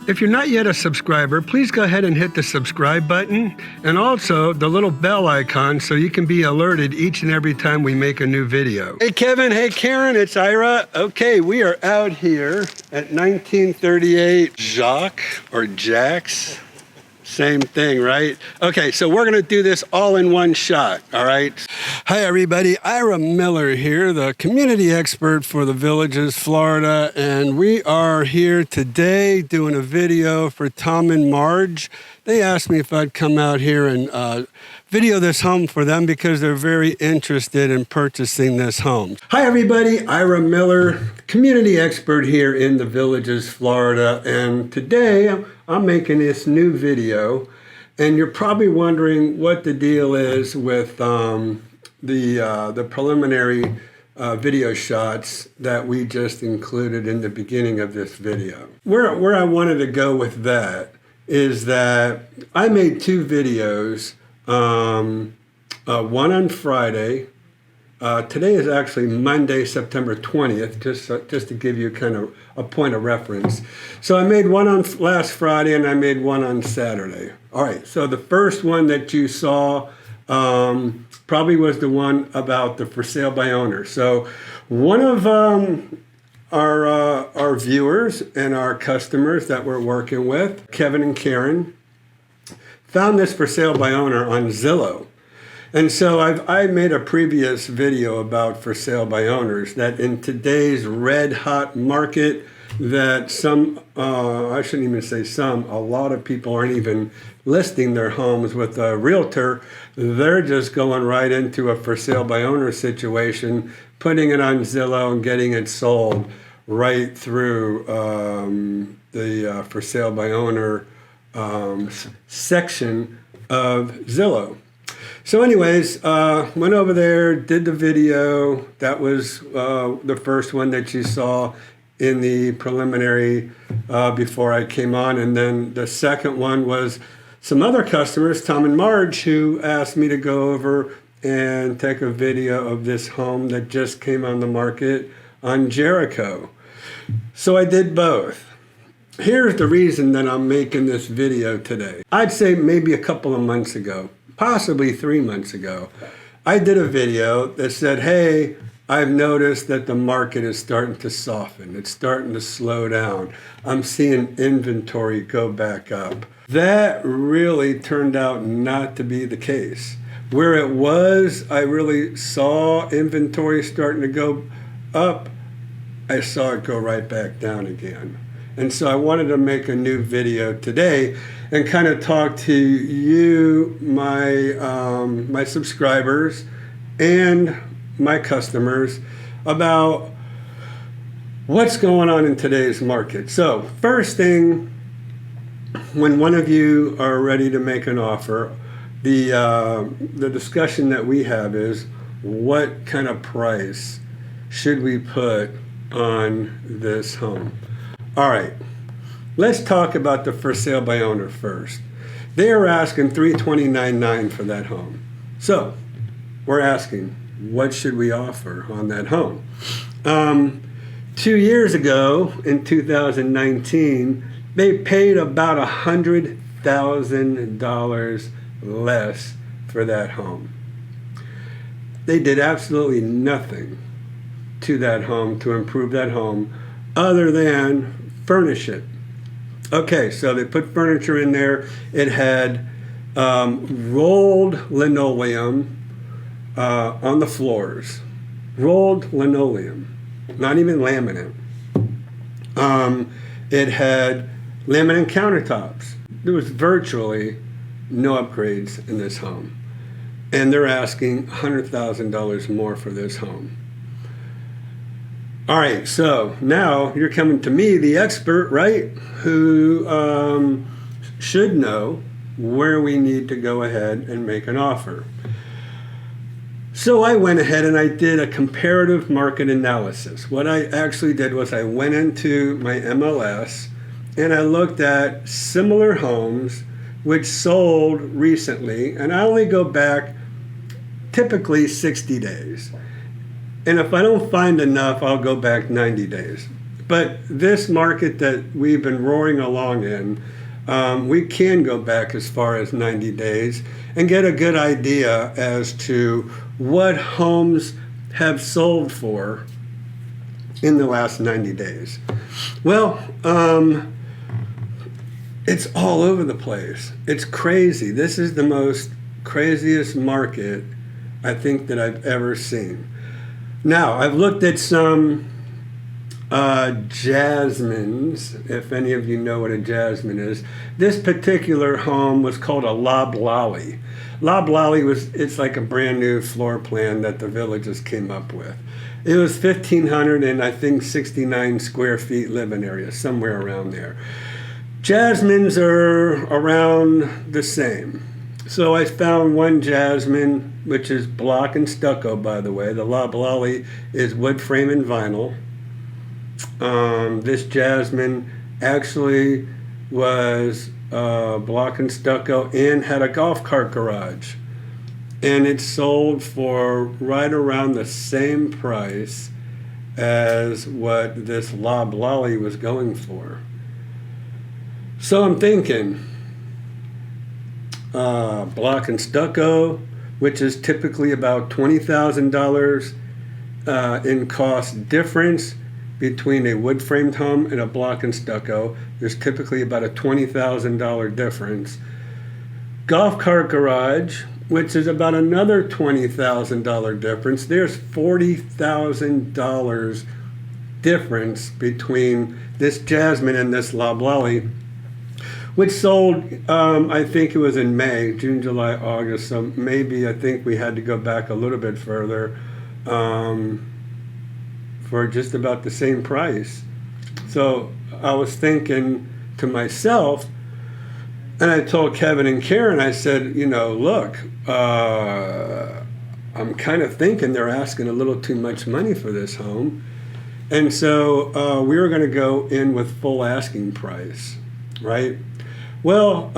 If you're not yet a subscriber, please go ahead and hit the subscribe button and also the little bell icon so you can be alerted each and every time we make a new video. Hey Kevin, hey Karen, it's Ira. Okay, we are out here at 1938 Jacques or Jack's. Same thing, right? Okay, so we're gonna do this all in one shot, all right? Hi everybody, Ira Miller here, the community expert for the Villages, Florida, and we are here today doing a video for Tom and Marge. They asked me if I'd come out here and video this home for them because they're very interested in purchasing this home. Hi everybody, Ira Miller, community expert here in the Villages, Florida, and today I'm making this new video, and you're probably wondering what the deal is with the preliminary video shots that we just included in the beginning of this video. Where I wanted to go with that is that I made two videos, one on Friday. Today is actually Monday, September 20th, just to give you kind of a point of reference. So I made one on last Friday and I made one on Saturday. All right, so the first one that you saw probably was the one about the for sale by owner. So one of our viewers and our customers that we're working with, Kevin and Karen, found this for sale by owner on Zillow. And so I made a previous video about for sale by owners that in today's red hot market that I shouldn't even say a lot of people aren't even listing their homes with a realtor. They're just going right into a for sale by owner situation, putting it on Zillow and getting it sold right through the for sale by owner section of Zillow. So anyways, went over there, did the video. That was the first one that you saw in the preliminary before I came on. And then the second one was some other customers, Tom and Marge, who asked me to go over and take a video of this home that just came on the market on Jericho. So I did both. Here's the reason that I'm making this video today. I'd say maybe a couple of months ago, possibly 3 months ago, I did a video that said, hey, I've noticed that the market is starting to soften. It's starting to slow down. I'm seeing inventory go back up. That really turned out not to be the case. Where it was, I really saw inventory starting to go up. I saw it go right back down again. And so I wanted to make a new video today and kind of talk to you, my subscribers and my customers about what's going on in today's market. So first thing, when one of you are ready to make an offer, the discussion that we have is what kind of price should we put on this home? All right, let's talk about the for sale by owner first. They are asking $329,900 for that home. So we're asking, what should we offer on that home? 2 years ago, in 2019, they paid about $100,000 less for that home. They did absolutely nothing to that home to improve that home other than furnish it. Okay, so they put furniture in there. It had rolled linoleum on the floors. Rolled linoleum, not even laminate. It had laminate countertops. There was virtually no upgrades in this home. And they're asking $100,000 more for this home. All right, so now you're coming to me, the expert, right, who should know where we need to go ahead and make an offer. So I went ahead and I did a comparative market analysis. What I actually did was I went into my MLS and I looked at similar homes which sold recently, and I only go back typically 60 days. And if I don't find enough, I'll go back 90 days. But this market that we've been roaring along in, we can go back as far as 90 days and get a good idea as to what homes have sold for in the last 90 days. Well, it's all over the place. It's crazy. This is the most craziest market I think that I've ever seen. Now, I've looked at some jasmines, if any of you know what a jasmine is. This particular home was called a Loblolly. Loblolly it's like a brand new floor plan that the villagers came up with. It was 1,500 and I think 69 square feet living area, somewhere around there. Jasmines are around the same. So I found one jasmine, which is block and stucco, by the way. The Loblolly is wood frame and vinyl. This jasmine actually was block and stucco and had a golf cart garage. And it sold for right around the same price as what this Loblolly was going for. So I'm thinking, block and stucco, which is typically about $20,000 in cost difference between a wood framed home and a block and stucco. There's typically about a $20,000 difference. Golf cart garage, which is about another $20,000 difference. There's $40,000 difference between this jasmine and this Loblolly, which sold, I think it was in May, June, July, August. So maybe I think we had to go back a little bit further for just about the same price. So I was thinking to myself, and I told Kevin and Karen, I said, look, I'm kind of thinking they're asking a little too much money for this home. And so we were going to go in with full asking price, right? Well,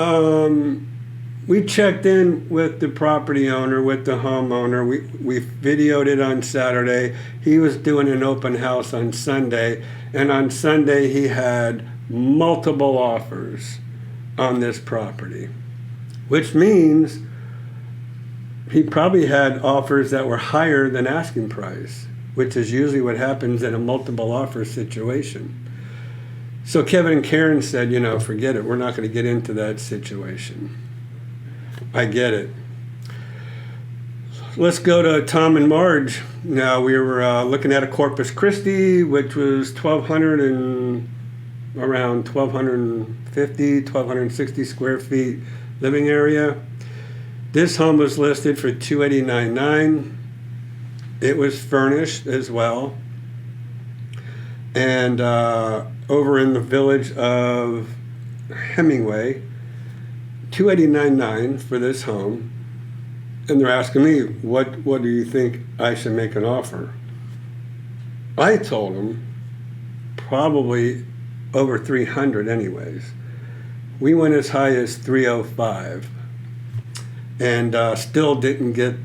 we checked in with the property owner, with the homeowner. We videoed it on Saturday. He was doing an open house on Sunday. And on Sunday, he had multiple offers on this property, which means he probably had offers that were higher than asking price, which is usually what happens in a multiple offer situation. So Kevin and Karen said, forget it. We're not going to get into that situation. I get it. Let's go to Tom and Marge. Now, we were looking at a Corpus Christi, which was around 1,250, 1,260 square feet living area. This home was listed for $289,900. It was furnished as well. And over in the village of Hemingway, $289,900 for this home. And they're asking me, what do you think I should make an offer? I told them probably over $300 anyways. We went as high as $305 and still didn't get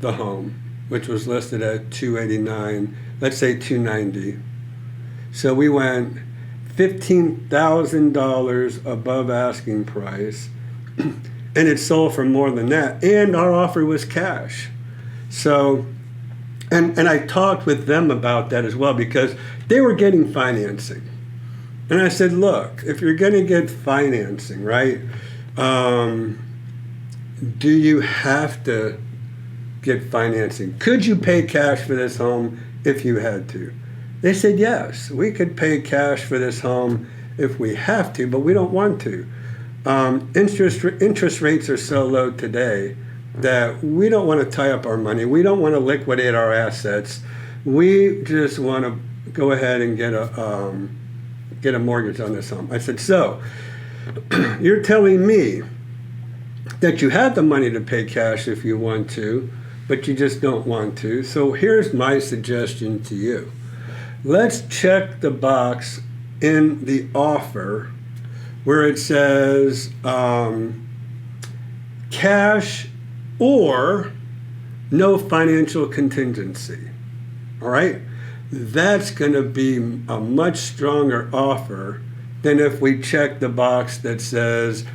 the home, which was listed at $289,000, let's say $290,000. So we went $15,000 above asking price, and it sold for more than that. And our offer was cash. So, and I talked with them about that as well because they were getting financing. And I said, look, if you're going to get financing, right, do you have to get financing? Could you pay cash for this home if you had to? They said, yes, we could pay cash for this home if we have to, but we don't want to. Interest rates are so low today that we don't want to tie up our money. We don't want to liquidate our assets. We just want to go ahead and get a mortgage on this home. I said, so you're telling me that you have the money to pay cash if you want to, but you just don't want to. So here's my suggestion to you. Let's check the box in the offer where it says cash or no financial contingency. All right? that's going to be a much stronger offer than if we check the box that says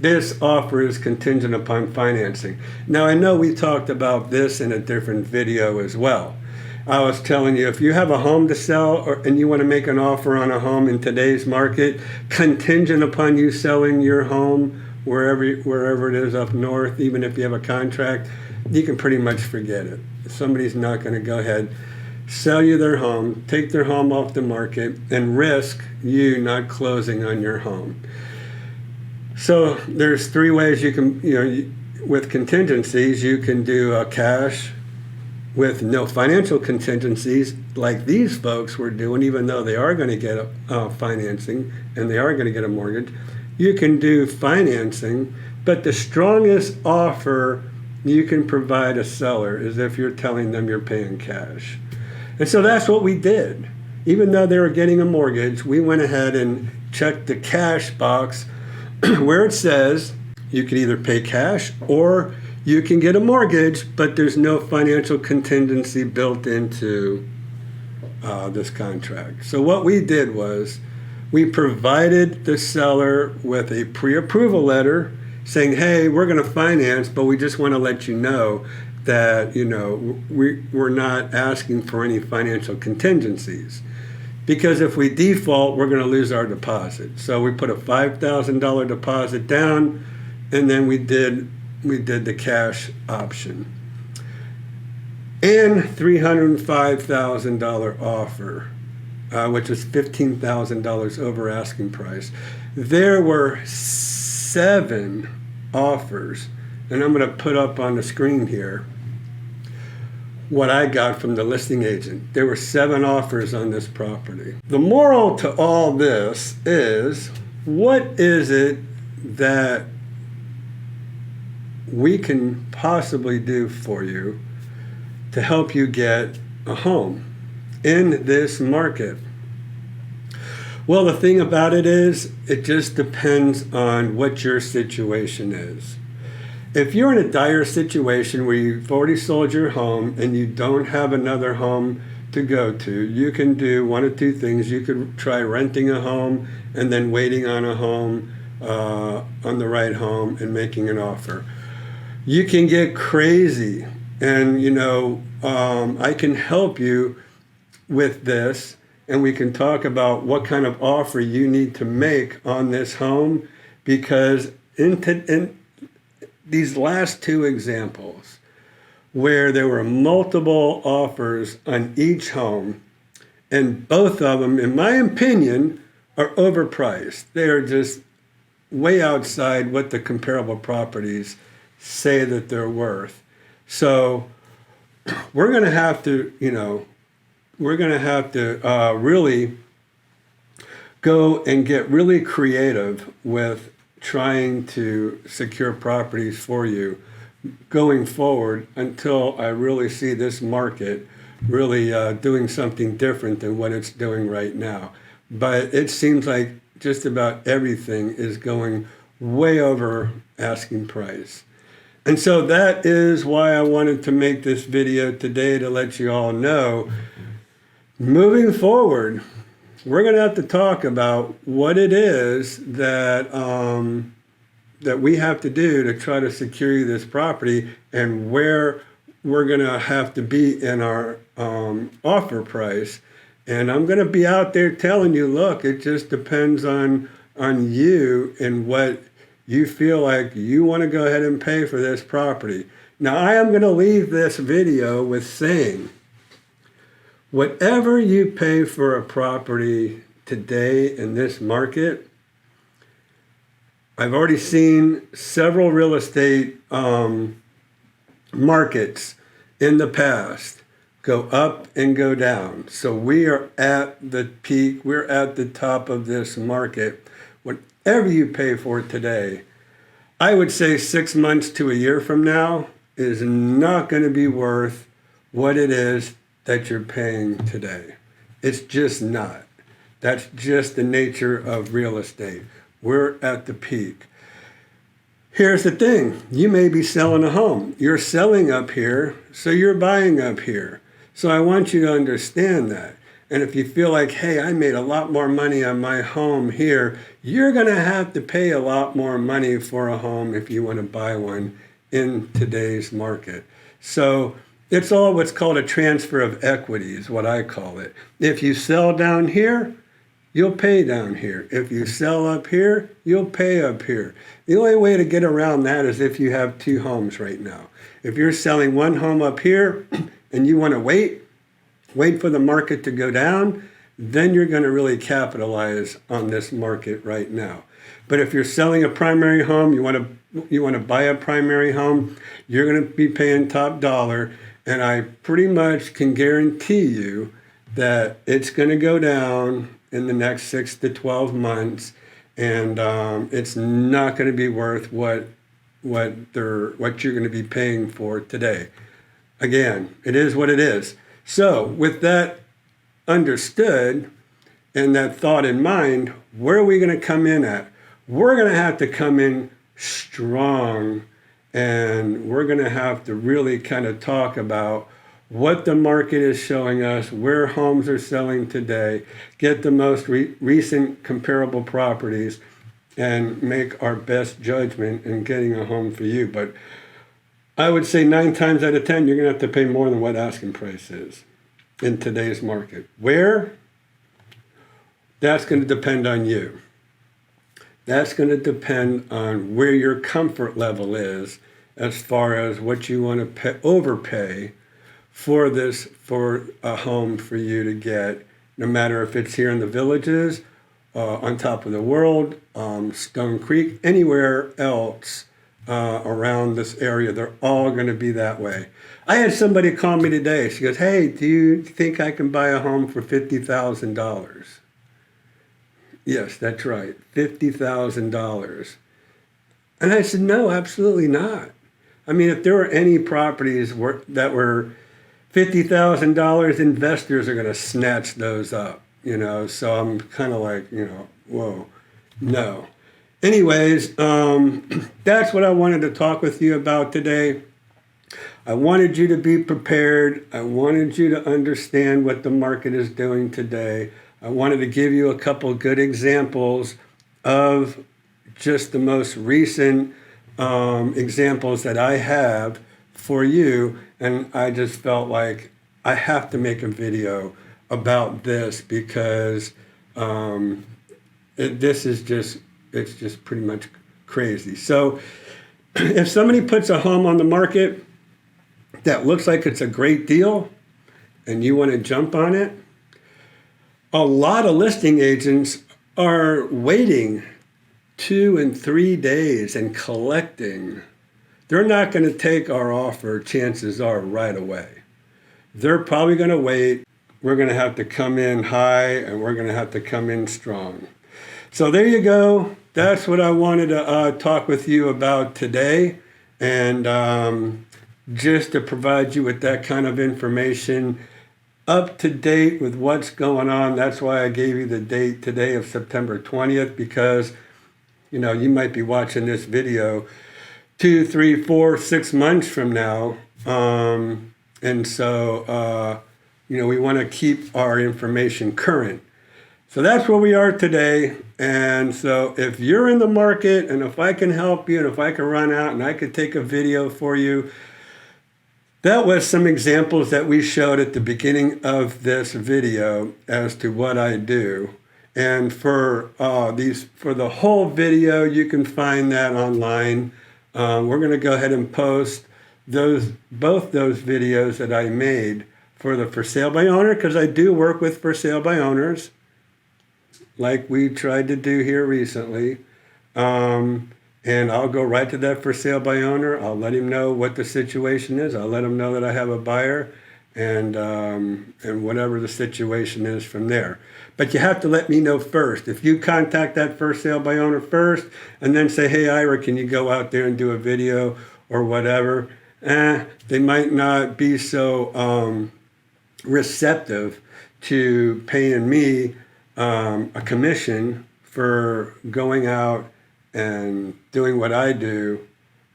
this offer is contingent upon financing. Now, I know we talked about this in a different video as well. I was telling you, if you have a home to sell and you want to make an offer on a home in today's market, contingent upon you selling your home wherever it is up north, even if you have a contract, you can pretty much forget it. Somebody's not going to go ahead, sell you their home, take their home off the market, and risk you not closing on your home. So there's three ways you can, with contingencies, you can do a cash with no financial contingencies like these folks were doing, even though they are going to get financing and they are going to get a mortgage. You can do financing, but the strongest offer you can provide a seller is if you're telling them you're paying cash. And so that's what we did. Even though they were getting a mortgage, we went ahead and checked the cash box where it says you can either pay cash or you can get a mortgage, but there's no financial contingency built into this contract. So what we did was we provided the seller with a pre-approval letter saying, hey, we're going to finance, but we just want to let you know that, we're not asking for any financial contingencies. Because if we default, we're going to lose our deposit. So we put a $5,000 deposit down, and then we did the cash option. And $305,000 offer, which was $15,000 over asking price. There were 7 offers, and I'm going to put up on the screen here what I got from the listing agent. There were 7 offers on this property. The moral to all this is, what is it that we can possibly do for you to help you get a home in this market? Well, the thing about it is, it just depends on what your situation is. If you're in a dire situation where you've already sold your home and you don't have another home to go to, you can do one of two things. You could try renting a home and then waiting on a home, on the right home, and making an offer. You can get crazy, and I can help you with this, and we can talk about what kind of offer you need to make on this home, because in these last 2 examples where there were multiple offers on each home, and both of them, in my opinion, are overpriced. They are just way outside what the comparable properties say that they're worth. So we're going to have to, really go and get really creative with trying to secure properties for you going forward until I really see this market really doing something different than what it's doing right now. But it seems like just about everything is going way over asking price. And so that is why I wanted to make this video today, to let you all know, moving forward, we're going to have to talk about what it is that that we have to do to try to secure you this property, and where we're going to have to be in our offer price. And I'm going to be out there telling you, look, it just depends on you and what you feel like you want to go ahead and pay for this property. Now, I am going to leave this video with saying, whatever you pay for a property today in this market, I've already seen several real estate markets in the past go up and go down. So we are at the peak, we're at the top of this market. Whatever you pay for it today, I would say 6 months to a year from now is not going to be worth what it is that you're paying today. It's just not. That's just the nature of real estate. We're at the peak. Here's the thing. You may be selling a home. You're selling up here, so you're buying up here. So I want you to understand that. And if you feel like, hey, I made a lot more money on my home here, you're going to have to pay a lot more money for a home if you want to buy one in today's market. So it's all what's called a transfer of equity is what I call it. If you sell down here, you'll pay down here. If you sell up here, you'll pay up here. The only way to get around that is if you have two homes right now. If you're selling one home up here and you want to wait for the market to go down, then you're going to really capitalize on this market right now. But if you're selling a primary home, you want to buy a primary home, you're going to be paying top dollar, and I pretty much can guarantee you that it's going to go down in the next 6 to 12 months, and it's not going to be worth what you're going to be paying for today. Again, it is what it is. So with that understood and that thought in mind, where are we going to come in at? We're going to have to come in strong, and we're going to have to really kind of talk about what the market is showing us, where homes are selling today, get the most recent comparable properties, and make our best judgment in getting a home for you. But I would say 9 times out of 10, you're going to have to pay more than what asking price is in today's market. Where? That's going to depend on you. That's going to depend on where your comfort level is as far as what you want to overpay for a home for you to get, no matter if it's here in the Villages, on top of the world, Stone Creek, anywhere else around this area. They're all going to be that way. I had somebody call me today. She goes, hey, do you think I can buy a home for $50,000? Yes, that's right, $50,000. And I said, no, absolutely not. I mean, if there were any properties that were $50,000, investors are going to snatch those up, So I'm kind of like, whoa, no. Anyways, that's what I wanted to talk with you about today. I wanted you to be prepared. I wanted you to understand what the market is doing today. I wanted to give you a couple good examples of just the most recent examples that I have for you. And I just felt like I have to make a video about this because it's just pretty much crazy. So if somebody puts a home on the market that looks like it's a great deal and you want to jump on it, a lot of listing agents are waiting 2 and 3 days and collecting. They're not going to take our offer, chances are, right away. They're probably going to wait. We're going to have to come in high and we're going to have to come in strong. So there you go. That's what I wanted to talk with you about today. And just to provide you with that kind of information, up to date with what's going on. That's why I gave you the date today of September 20th, because, you might be watching this video 2, 3, 4, 6 months from now. And so, we want to keep our information current. So that's where we are today. And so if you're in the market and if I can help you and if I can run out and I could take a video for you, that was some examples that we showed at the beginning of this video as to what I do. And for the whole video, you can find that online. We're going to go ahead and post both those videos that I made for the for sale by owner, because I do work with for sale by owners, like we tried to do here recently. And I'll go right to that for sale by owner. I'll let him know what the situation is. I'll let him know that I have a buyer, and whatever the situation is from there. But you have to let me know first. If you contact that for sale by owner first and then say, hey, Ira, can you go out there and do a video or whatever? They might not be so receptive to paying me a commission for going out and doing what I do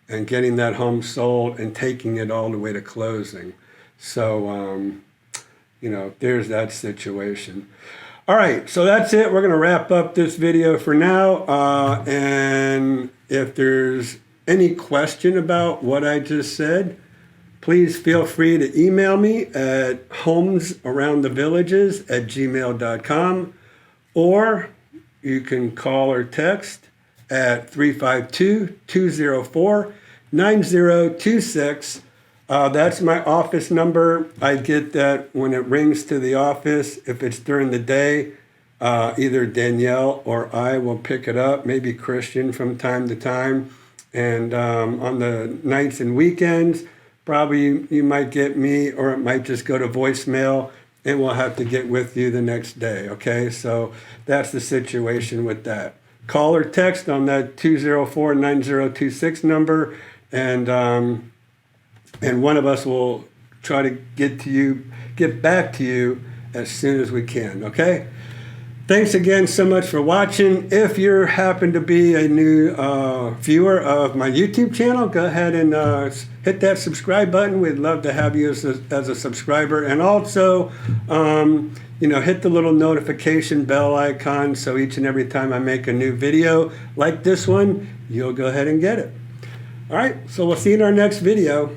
and getting that home sold and taking it all the way to closing. So there's that situation. All right, so that's it. We're going to wrap up this video for now. And if there's any question about what I just said, please feel free to email me at homesaroundthevillages@gmail.com, or you can call or text at 352-204-9026. That's my office number. I get that when it rings to the office. If it's during the day, either Danielle or I will pick it up, maybe Christian from time to time. And on the nights and weekends, probably you might get me, or it might just go to voicemail, and we'll have to get with you the next day, okay? So that's the situation with that. Call or text on that 204-9026 number, and one of us will try to get back to you as soon as we can, okay? Thanks again so much for watching. If you happen to be a new viewer of my YouTube channel, go ahead and hit that subscribe button. We'd love to have you as a subscriber. And also, hit the little notification bell icon so each and every time I make a new video like this one, you'll go ahead and get it. All right, so we'll see you in our next video.